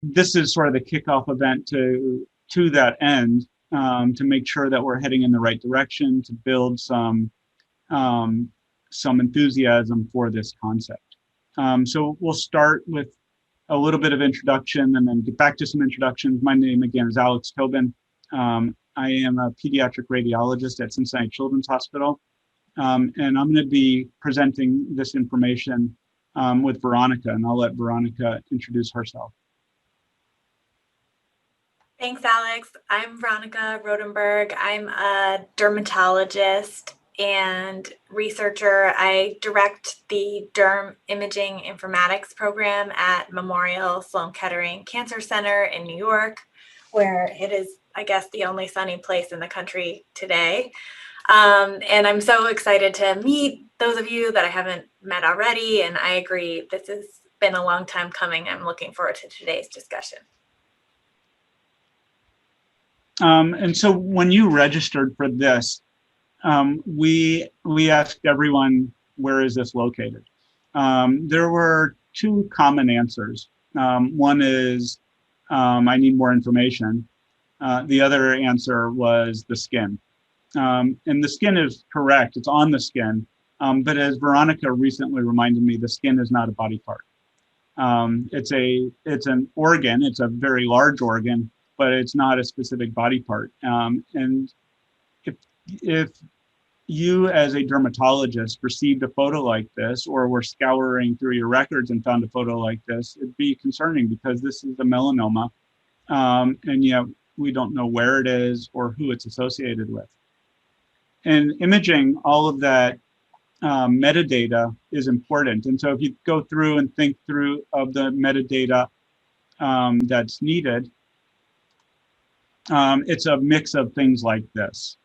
this is sort of the kickoff event to that end, to make sure that we're heading in the right direction, to build some enthusiasm for this concept. So we'll start with a little bit of introduction and then get back to some introductions. My name again is Alex Tobin. I am a pediatric radiologist at Cincinnati Children's Hospital. And I'm going to be presenting this information with Veronica, and I'll let Veronica introduce herself. Thanks, Alex. I'm Veronica Rodenberg. I'm a dermatologist and researcher. I direct the Derm Imaging Informatics program at Memorial Sloan Kettering Cancer Center in New York, where it is, I guess, the only sunny place in the country today. And I'm so excited to meet those of you that I haven't met already. And I agree, this has been a long time coming. I'm looking forward to today's discussion. And so when you registered for this, we asked everyone, where is this located? There were two common answers. One is, I need more information. The other answer was the skin. And the skin is correct, it's on the skin. But as Veronica recently reminded me, the skin is not a body part. It's an organ, it's a very large organ, but it's not a specific body part. And if you as a dermatologist received a photo like this, or were scouring through your records and found a photo like this, it'd be concerning because this is a melanoma, and yet we don't know where it is or who it's associated with. And imaging, all of that metadata is important. And so if you go through and think through of the metadata that's needed, it's a mix of things like this.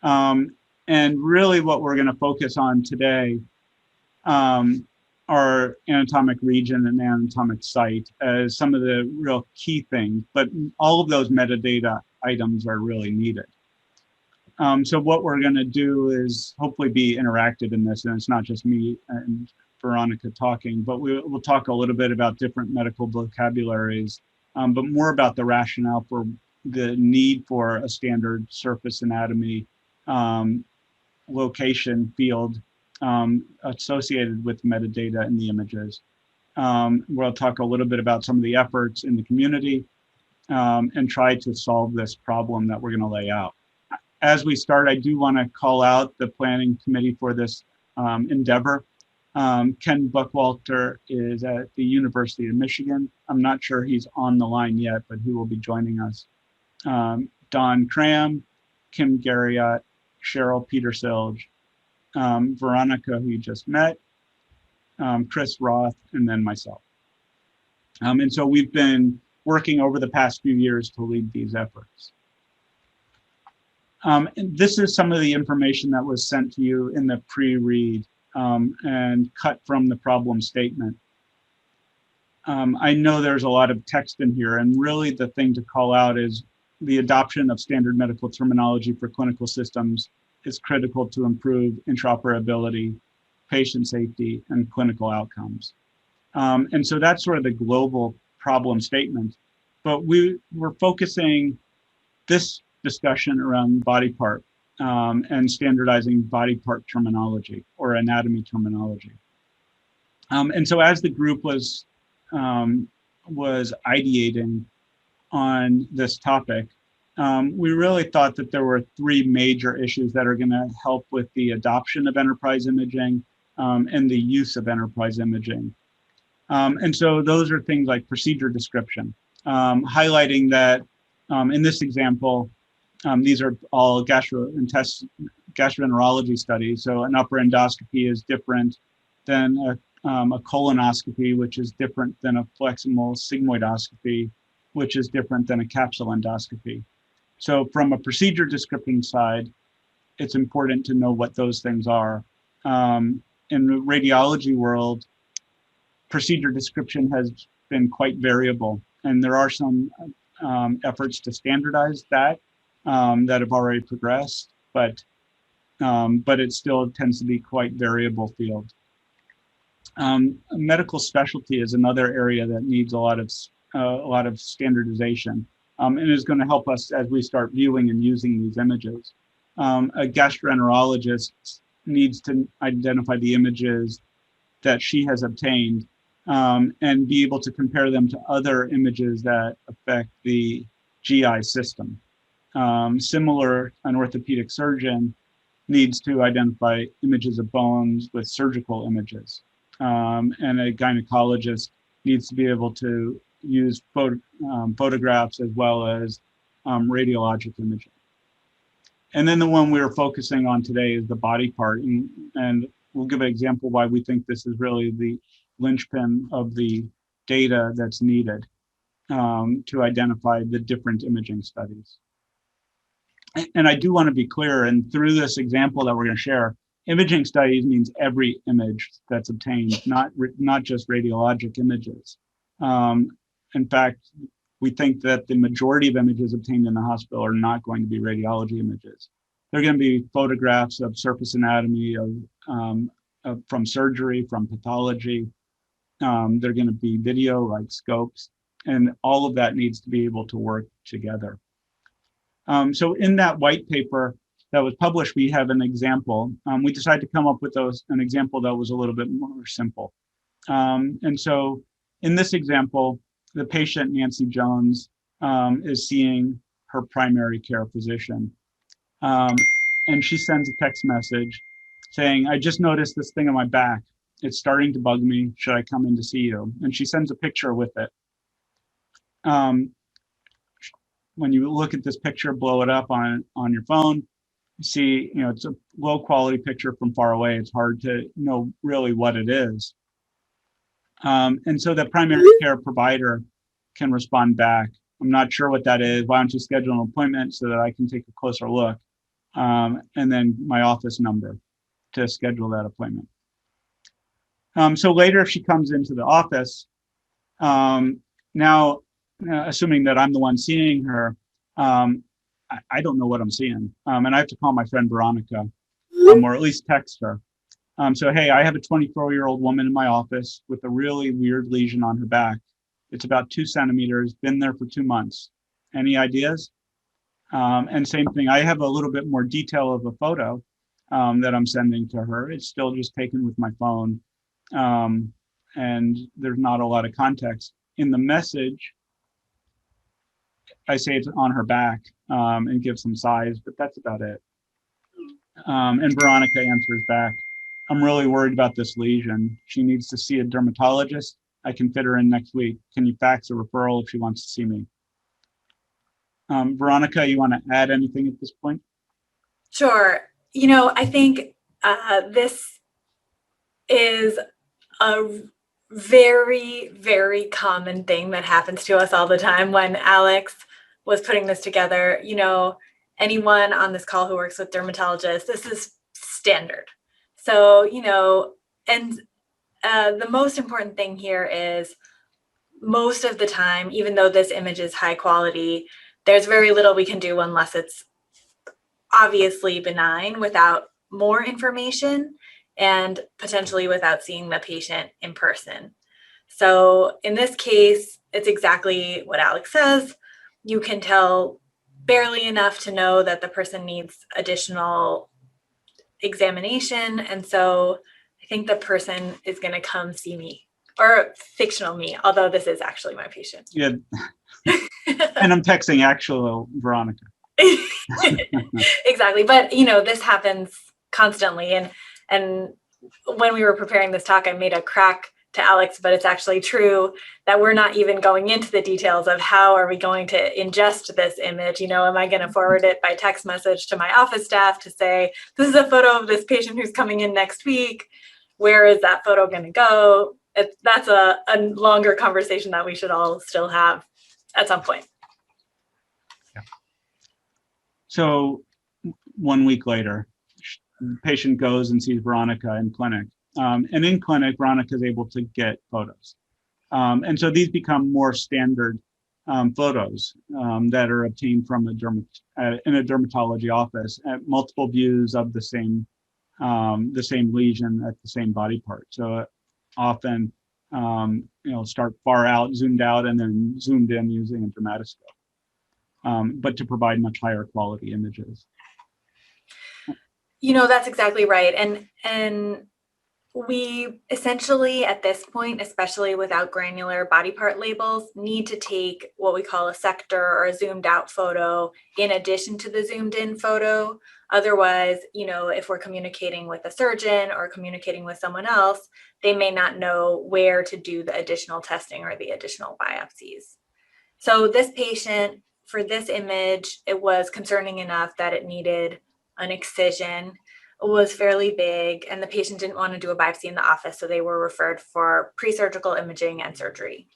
And really what we're going to focus on today are anatomic region and anatomic site as some of the real key things, but all of those metadata items are really needed. So what we're going to do is hopefully be interactive in this, and it's not just me and Veronica talking, but we'll talk a little bit about different medical vocabularies, but more about the rationale for the need for a standard surface anatomy location field associated with metadata in the images. We'll talk a little bit about some of the efforts in the community and try to solve this problem that we're going to lay out. As we start, I do want to call out the planning committee for this endeavor. Ken Buckwalter is at the University of Michigan. I'm not sure he's on the line yet, but he will be joining us. Don Cram, Kim Garriott, Cheryl Petersilge, Veronica, who you just met, Chris Roth, and then myself. And so we've been working over the past few years to lead these efforts. And this is some of the information that was sent to you in the pre-read and cut from the problem statement. I know there's a lot of text in here, and really the thing to call out is the adoption of standard medical terminology for clinical systems is critical to improve interoperability, patient safety, and clinical outcomes. And so that's sort of the global problem statement. But we're focusing this discussion around body part and standardizing body part terminology or anatomy terminology. And so as the group was ideating on this topic, we really thought that there were three major issues that are going to help with the adoption of enterprise imaging and the use of enterprise imaging. And so those are things like procedure description, highlighting that in this example, these are all gastroenterology studies. So an upper endoscopy is different than a colonoscopy, which is different than a flexible sigmoidoscopy, which is different than a capsule endoscopy. So from a procedure description side, it's important to know what those things are. In the radiology world, procedure description has been quite variable, and there are some efforts to standardize that that have already progressed, but it still tends to be quite variable field. Medical specialty is another area that needs a lot of lot of standardization, and is going to help us as we start viewing and using these images. A gastroenterologist needs to identify the images that she has obtained and be able to compare them to other images that affect the GI system. Similar, an orthopedic surgeon needs to identify images of bones with surgical images. And a gynecologist needs to be able to use photographs as well as radiologic imaging. And then the one we're focusing on today is the body part. And we'll give an example why we think this is really the linchpin of the data that's needed to identify the different imaging studies. And I do want to be clear, and through this example that we're going to share, imaging studies means every image that's obtained, not just radiologic images. In fact, we think that the majority of images obtained in the hospital are not going to be radiology images. They're going to be photographs of surface anatomy, from surgery, from pathology. They're going to be video like scopes, and all of that needs to be able to work together. So in that white paper that was published, we have an example. We decided to come up with an example that was a little bit more simple. And so in this example, the patient, Nancy Jones, is seeing her primary care physician. And she sends a text message saying, I just noticed this thing on my back. It's starting to bug me. Should I come in to see you? And she sends a picture with it. When you look at this picture, blow it up on your phone, you see, it's a low quality picture from far away. It's hard to know really what it is. And so the primary care provider can respond back. I'm not sure what that is. Why don't you schedule an appointment so that I can take a closer look? And then my office number to schedule that appointment. So later, if she comes into the office, now, assuming that I'm the one seeing her, I don't know what I'm seeing. And I have to call my friend Veronica, or at least text her. So, hey, I have a 24-year-old woman in my office with a really weird lesion on her back. It's about 2 centimeters, been there for 2 months. Any ideas? And same thing, I have a little bit more detail of a photo that I'm sending to her. It's still just taken with my phone. And there's not a lot of context. In the message, I say it's on her back and give some size, but that's about it. And Veronica answers back, I'm really worried about this lesion. She needs to see a dermatologist. I can fit her in next week. Can you fax a referral if she wants to see me? Veronica, you want to add anything at this point? Sure. I think this is a very, very common thing that happens to us all the time. When Alex was putting this together, anyone on this call who works with dermatologists, this is standard. So, and the most important thing here is most of the time, even though this image is high quality, there's very little we can do unless it's obviously benign without more information and potentially without seeing the patient in person. So in this case, it's exactly what Alex says. You can tell barely enough to know that the person needs additional examination. And so I think the person is going to come see me, or fictional me, although this is actually my patient. Yeah. And I'm texting actual Veronica. Exactly. But, this happens constantly. And when we were preparing this talk, I made a crack to Alex, but it's actually true that we're not even going into the details of how are we going to ingest this image. Am I going to forward it by text message to my office staff to say, this is a photo of this patient who's coming in next week. Where is that photo going to go? That's a longer conversation that we should all still have at some point. Yeah. So 1 week later, the patient goes and sees Veronica in clinic. And in clinic, Veronica is able to get photos. And so these become more standard photos that are obtained from in a dermatology office at multiple views of the same lesion at the same body part. So often start far out, zoomed out, and then zoomed in using a dermatoscope, but to provide much higher quality images. That's exactly right. And we essentially, at this point, especially without granular body part labels, need to take what we call a sector or a zoomed out photo in addition to the zoomed in photo. Otherwise, if we're communicating with a surgeon or communicating with someone else, they may not know where to do the additional testing or the additional biopsies. So this patient, for this image, it was concerning enough that it needed an excision. It was fairly big, and the patient didn't want to do a biopsy in the office, so they were referred for pre-surgical imaging and surgery.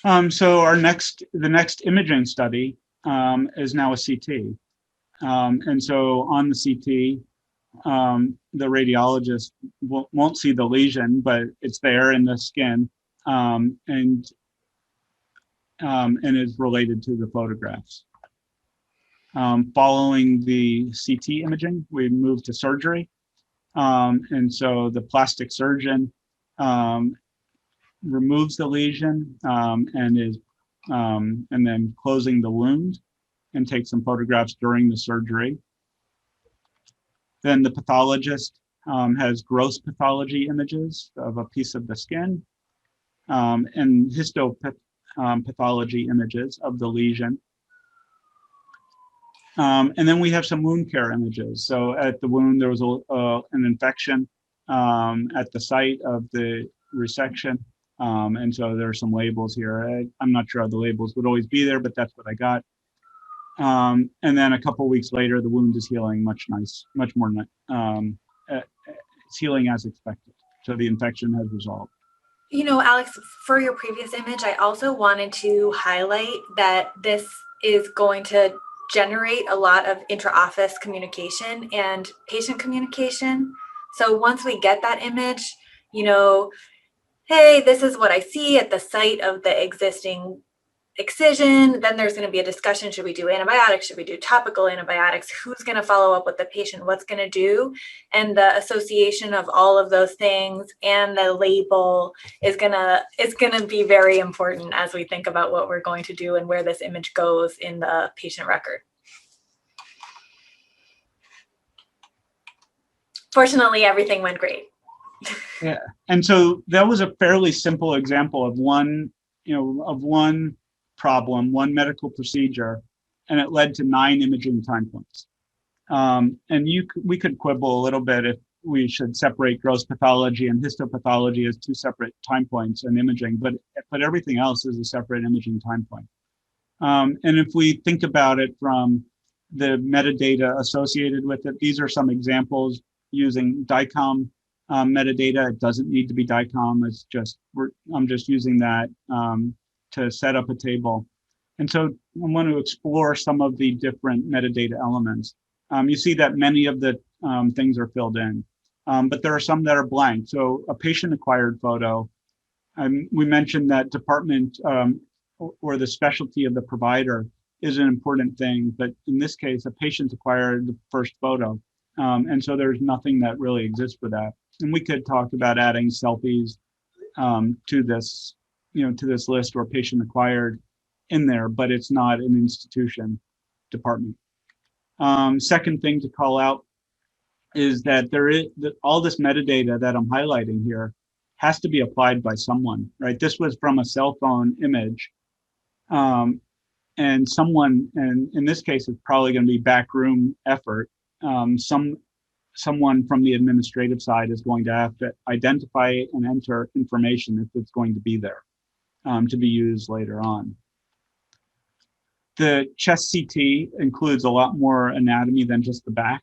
So the next imaging study is now a CT. And so on the CT, the radiologist won't see the lesion, but it's there in the skin, and is related to the photographs. Following the CT imaging, we moved to surgery. And so the plastic surgeon removes the lesion and then closing the wound and takes some photographs during the surgery. Then the pathologist has gross pathology images of a piece of the skin and histopathology images of the lesion. And then we have some wound care images. So at the wound, there was an infection at the site of the resection. And so there are some labels here. I'm not sure how the labels would always be there, but that's what I got. And then a couple of weeks later, the wound is healing much more. It's healing as expected. So the infection has resolved. Alex, for your previous image, I also wanted to highlight that this is going to generate a lot of intra-office communication and patient communication. So once we get that image, hey, this is what I see at the site of the existing excision. Then there's going to be a discussion. Should we do antibiotics? Should we do topical antibiotics? Who's going to follow up with the patient? What's going to do? And the association of all of those things and the label is going to be very important as we think about what we're going to do and where this image goes in the patient record. Fortunately, everything went great. Yeah, and so that was a fairly simple example of one problem, one medical procedure, and it led to 9 imaging time points. And we could quibble a little bit if we should separate gross pathology and histopathology as 2 separate time points in imaging, but everything else is a separate imaging time point. And if we think about it from the metadata associated with it, these are some examples using DICOM metadata. It doesn't need to be DICOM. It's just I'm just using that to set up a table. And so I want to explore some of the different metadata elements. You see that many of the things are filled in, but there are some that are blank. So a patient-acquired photo, we mentioned that department or the specialty of the provider is an important thing, but in this case, a patient acquired the first photo. And so there's nothing that really exists for that. And we could talk about adding selfies to this list or patient acquired in there, but it's not an institution department. Second thing to call out is that all this metadata that I'm highlighting here has to be applied by someone, right? This was from a cell phone image. And someone, and in this case, it's probably going to be backroom effort. Someone from the administrative side is going to have to identify and enter information if it's going to be there to be used later on. The chest CT includes a lot more anatomy than just the back.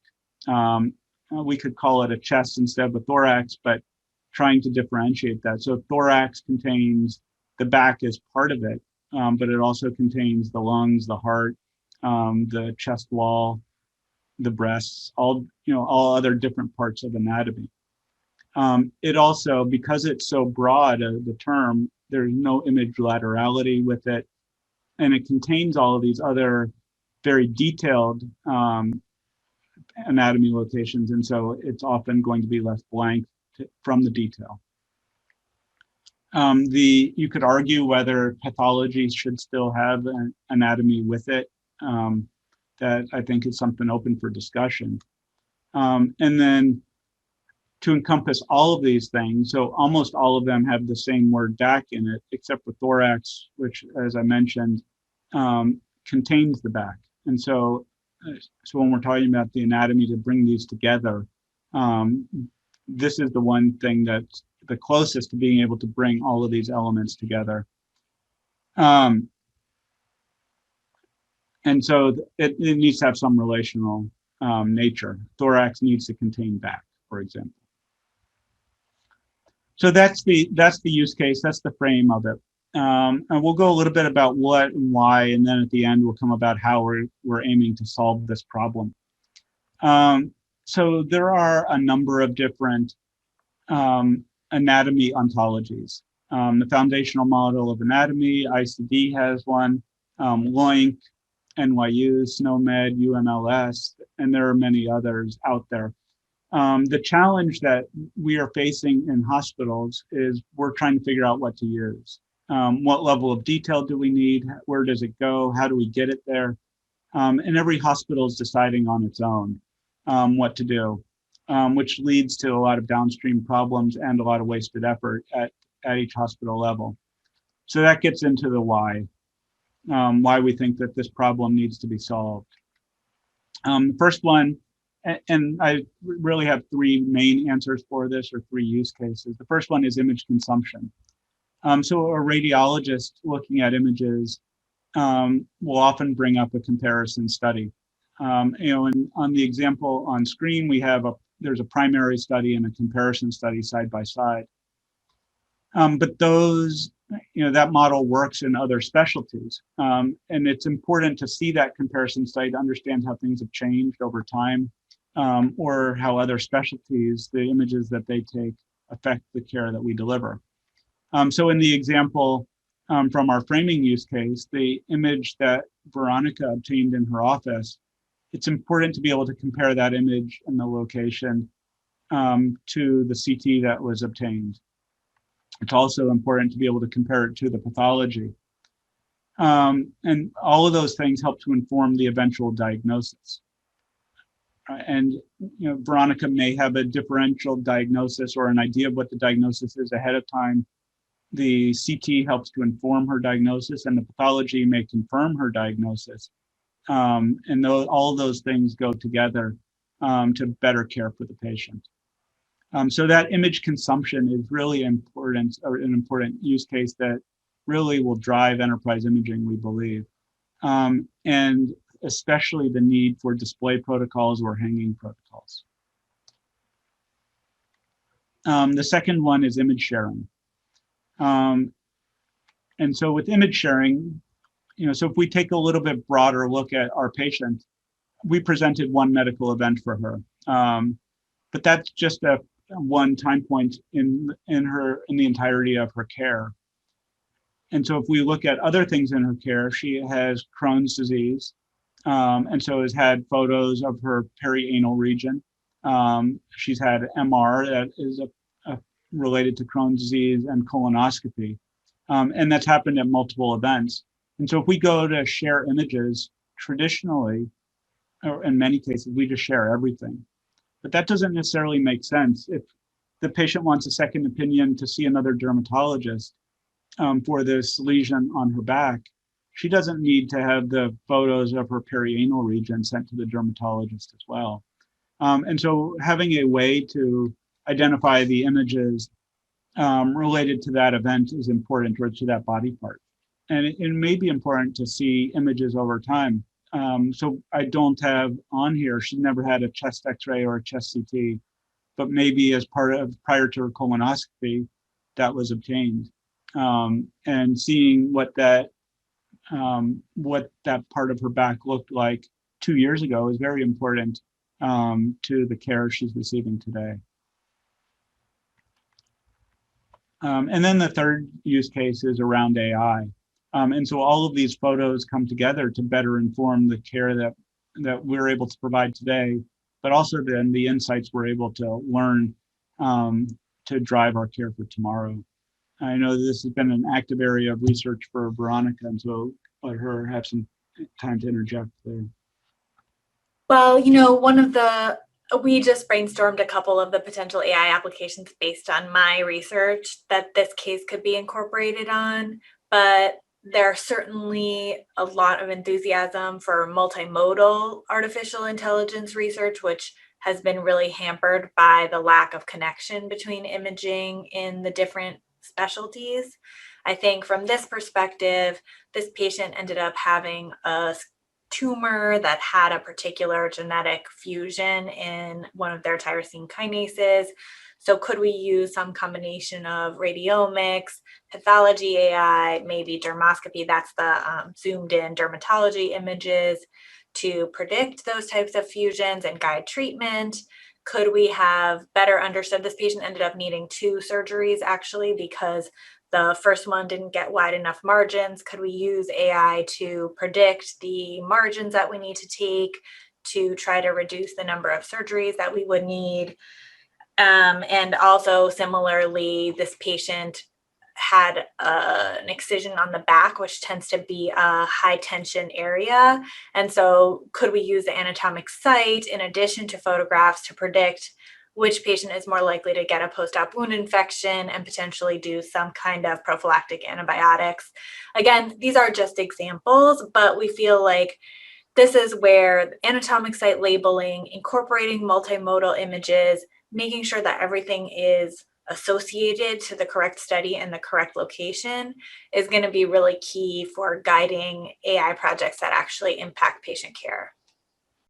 We could call it a chest instead of a thorax, but trying to differentiate that. So thorax contains, the back is part of it, but it also contains the lungs, the heart, the chest wall, the breasts, all other different parts of anatomy. It also, because it's so broad, the term, there's no image laterality with it, and it contains all of these other very detailed anatomy locations, and so it's often going to be left blank from the detail. You could argue whether pathology should still have an anatomy with it. That I think is something open for discussion. And then to encompass all of these things, so almost all of them have the same word DAC in it, except for thorax, which, as I mentioned, contains the back. And so when we're talking about the anatomy to bring these together, this is the one thing that's the closest to being able to bring all of these elements together. And so it needs to have some relational nature. Thorax needs to contain back, for example. So that's the use case. That's the frame of it. And we'll go a little bit about what and why, and then at the end we'll come about how we're aiming to solve this problem. So there are a number of different anatomy ontologies. The foundational model of anatomy, ICD has one, LOINC, NYU, SNOMED, UMLS, and there are many others out there. The challenge that we are facing in hospitals is we're trying to figure out what to use. What level of detail do we need? Where does it go? How do we get it there? And every hospital is deciding on its own what to do, which leads to a lot of downstream problems and a lot of wasted effort at each hospital level. So that gets into the why we think that this problem needs to be solved. The first one, and I really have three main answers for this, or three use cases. The first one is image consumption. So a radiologist looking at images will often bring up a comparison study. And on the example on screen, there's a primary study and a comparison study side by side. But those, that model works in other specialties. And it's important to see that comparison study to understand how things have changed over time, or how other specialties, the images that they take, affect the care that we deliver. So in the example from our framing use case, the image that Veronica obtained in her office, it's important to be able to compare that image and the location to the CT that was obtained. It's also important to be able to compare it to the pathology. And all of those things help to inform the eventual diagnosis. And Veronica may have a differential diagnosis or an idea of what the diagnosis is ahead of time. The CT helps to inform her diagnosis, and the pathology may confirm her diagnosis. And all of those things go together to better care for the patient. So that image consumption is really important, or an important use case that really will drive enterprise imaging, we believe. And especially the need for display protocols or hanging protocols. The second one is image sharing. And so with image sharing, so if we take a little bit broader look at our patient, we presented one medical event for her, but that's just one time point in the entirety of her care. And so if we look at other things in her care, she has Crohn's disease, and so has had photos of her perianal region. She's had MR that is related to Crohn's disease and colonoscopy. And that's happened at multiple events. And so if we go to share images, traditionally, or in many cases, we just share everything. But that doesn't necessarily make sense. If the patient wants a second opinion to see another dermatologist for this lesion on her back, she doesn't need to have the photos of her perianal region sent to the dermatologist as well. And so having a way to identify the images related to that event is important, or to that body part. And it may be important to see images over time. So I don't have on here, she never had a chest x-ray or a chest CT, but maybe as prior to her colonoscopy, that was obtained. And seeing what that part of her back looked like 2 years ago is very important to the care she's receiving today. And then the third use case is around AI. And so all of these photos come together to better inform the care that we're able to provide today, but also then the insights we're able to learn to drive our care for tomorrow. I know this has been an active area of research for Veronica, and so let her have some time to interject there. Well, we just brainstormed a couple of the potential AI applications based on my research that this case could be incorporated on, but there's certainly a lot of enthusiasm for multimodal artificial intelligence research, which has been really hampered by the lack of connection between imaging in the different specialties. I think from this perspective, this patient ended up having a tumor that had a particular genetic fusion in one of their tyrosine kinases. So could we use some combination of radiomics, pathology AI, maybe dermoscopy, that's the zoomed in dermatology images, to predict those types of fusions and guide treatment? Could we have better understood? This patient ended up needing 2 surgeries actually because the first one didn't get wide enough margins. Could we use AI to predict the margins that we need to take to try to reduce the number of surgeries that we would need? And also similarly, this patient had an excision on the back, which tends to be a high tension area. And so could we use the anatomic site in addition to photographs to predict which patient is more likely to get a post-op wound infection and potentially do some kind of prophylactic antibiotics? Again, these are just examples, but we feel like this is where anatomic site labeling, incorporating multimodal images, making sure that everything is associated to the correct study and the correct location is going to be really key for guiding AI projects that actually impact patient care.